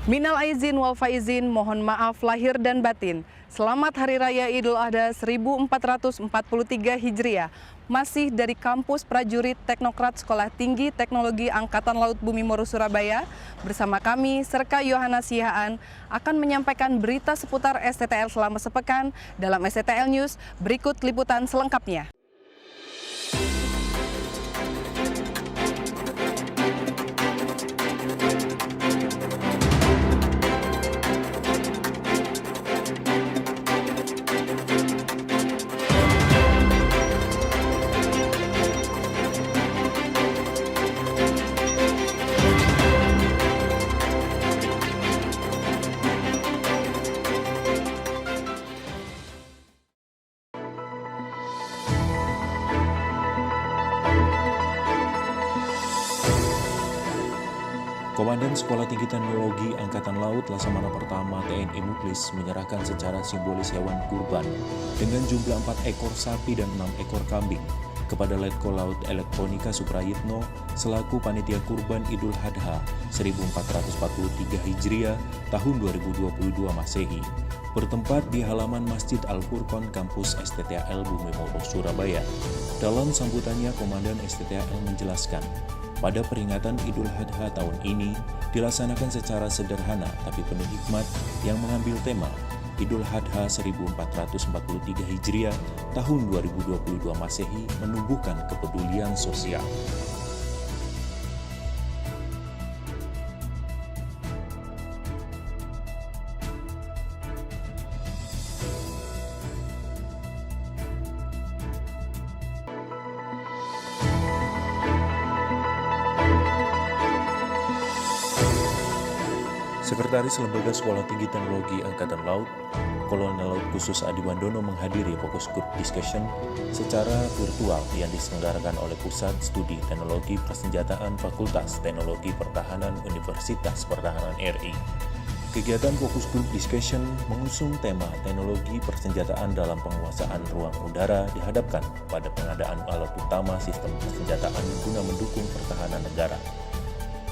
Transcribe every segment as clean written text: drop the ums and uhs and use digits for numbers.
Minal aizin wal faizin, mohon maaf lahir dan batin. Selamat Hari Raya Idul Adha 1443 Hijriah. Masih dari kampus prajurit Teknokrat Sekolah Tinggi Teknologi Angkatan Laut Bumi Moro Surabaya, bersama kami Serka Yohana Sihaan akan menyampaikan berita seputar STTL selama sepekan dalam STTL News. Berikut liputan selengkapnya. Komandan Sekolah Tinggi Teknologi Angkatan Laut Laksamana Pertama TNI Muklis menyerahkan secara simbolis hewan kurban dengan jumlah 4 ekor sapi dan 6 ekor kambing kepada Letkol Laut Elektronika Suprayitno selaku Panitia Kurban Idul Adha 1443 Hijriah tahun 2022 Masehi, bertempat di halaman Masjid Al-Furqon Kampus STTL Bumi Moro Surabaya. Dalam sambutannya, Komandan STTL menjelaskan, pada peringatan Idul Adha tahun ini dilaksanakan secara sederhana tapi penuh hikmat yang mengambil tema Idul Adha 1443 Hijriah tahun 2022 Masehi menumbuhkan kepedulian sosial. Sekretaris Lembaga Sekolah Tinggi Teknologi Angkatan Laut, Kolonel Laut Khusus Adi Wandono menghadiri fokus group discussion secara virtual yang diselenggarakan oleh Pusat Studi Teknologi Persenjataan Fakultas Teknologi Pertahanan Universitas Pertahanan RI. Kegiatan fokus group discussion mengusung tema teknologi persenjataan dalam penguasaan ruang udara dihadapkan pada pengadaan alat utama sistem persenjataan guna mendukung pertahanan negara.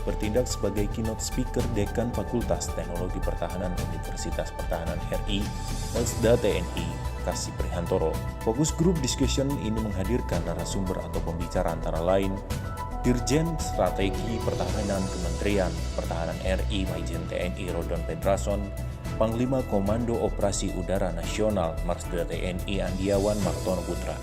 Bertindak sebagai keynote speaker Dekan Fakultas Teknologi Pertahanan Universitas Pertahanan RI, Elsda TNI, Kasih Prihantoro. Fokus group discussion ini menghadirkan narasumber atau pembicara antara lain Dirjen Strategi Pertahanan Kementerian Pertahanan RI Majen TNI Rodon Pedrason, Panglima Komando Operasi Udara Nasional Marsda TNI Andiawan Martono Putra.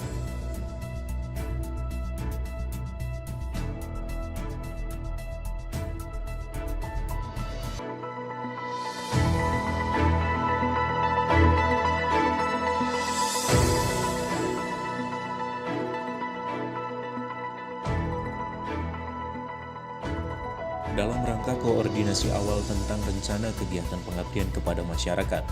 Dalam rangka koordinasi awal tentang rencana kegiatan pengabdian kepada masyarakat,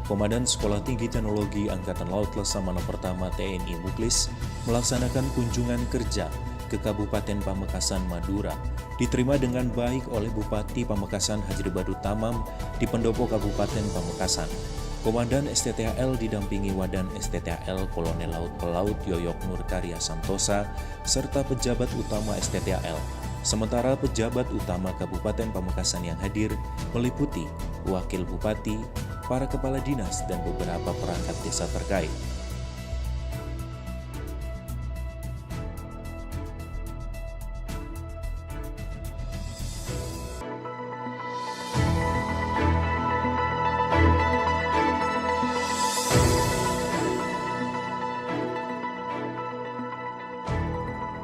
Komandan Sekolah Tinggi Teknologi Angkatan Laut Laksamana Pertama TNI Muklis melaksanakan kunjungan kerja ke Kabupaten Pamekasan, Madura, diterima dengan baik oleh Bupati Pamekasan Hajri Badut Tamam di pendopo Kabupaten Pamekasan. Komandan STTL didampingi Wadan STTL Kolonel Laut Pelaut Yoyok Nurkarya Santosa serta pejabat utama STTL. Sementara pejabat utama Kabupaten Pamekasan yang hadir meliputi Wakil Bupati, para kepala dinas, dan beberapa perangkat desa terkait.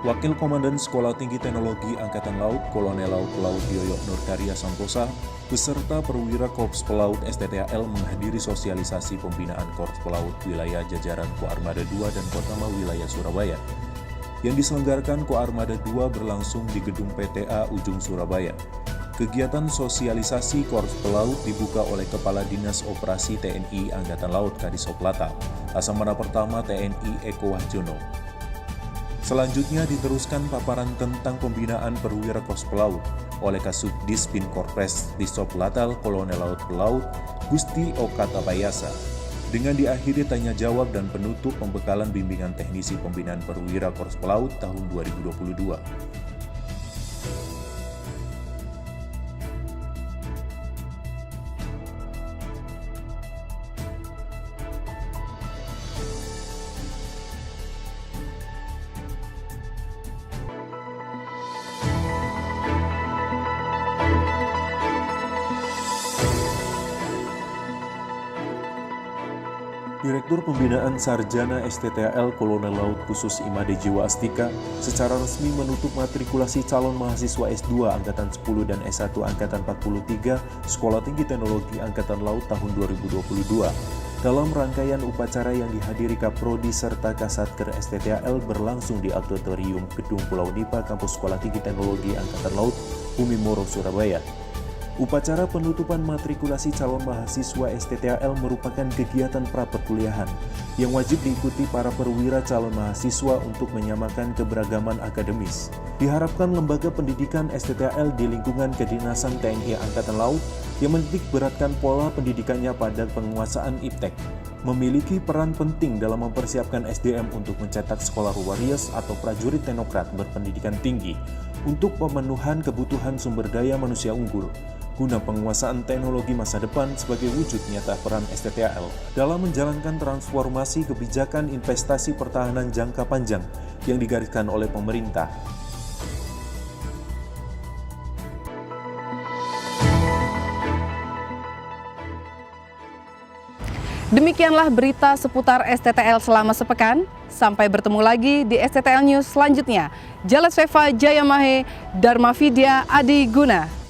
Wakil Komandan Sekolah Tinggi Teknologi Angkatan Laut Kolonel Laut Pelaut Yoyok Nurkarya Santosa beserta perwira Korps Pelaut STTL menghadiri sosialisasi pembinaan Korps Pelaut wilayah jajaran Koarmada 2 dan Kotama wilayah Surabaya yang diselenggarakan Koarmada 2 berlangsung di Gedung PTA Ujung Surabaya. Kegiatan sosialisasi Korps Pelaut dibuka oleh Kepala Dinas Operasi TNI Angkatan Laut Kadisoplata, Laksamana Pertama TNI Eko Wahjono. Selanjutnya diteruskan paparan tentang pembinaan perwira Korps Pelaut oleh Kasubdis Pinkorpres Disoplatal Kolonel Laut Pelaut Gusti Okata Bayasa, dengan diakhiri tanya jawab dan penutup pembekalan bimbingan teknisi pembinaan perwira Korps Pelaut tahun 2022. Direktur Pembinaan Sarjana STTAL Kolonel Laut Khusus Imade Jiwa Astika secara resmi menutup matrikulasi calon mahasiswa S2 Angkatan 10 dan S1 Angkatan 43 Sekolah Tinggi Teknologi Angkatan Laut tahun 2022. Dalam rangkaian upacara yang dihadiri Kaprodi serta Kasatker STTAL berlangsung di Auditorium Gedung Pulau Nipa Kampus Sekolah Tinggi Teknologi Angkatan Laut Bumi Moro, Surabaya. Upacara penutupan matrikulasi calon mahasiswa STTAL merupakan kegiatan pra-perkuliahan yang wajib diikuti para perwira calon mahasiswa untuk menyamakan keberagaman akademis. Diharapkan lembaga pendidikan STTAL di lingkungan Kedinasan TNI Angkatan Laut yang menitik beratkan pola pendidikannya pada penguasaan iptek memiliki peran penting dalam mempersiapkan SDM untuk mencetak sekolah warriors atau prajurit teknokrat berpendidikan tinggi untuk pemenuhan kebutuhan sumber daya manusia unggul guna penguasaan teknologi masa depan sebagai wujud nyata peran STTAL dalam menjalankan transformasi kebijakan investasi pertahanan jangka panjang yang digariskan oleh pemerintah. Demikianlah berita seputar STTAL selama sepekan. Sampai bertemu lagi di STTAL News selanjutnya. Jalas Veva Jayamahe, Dharma Vidya Adi Guna.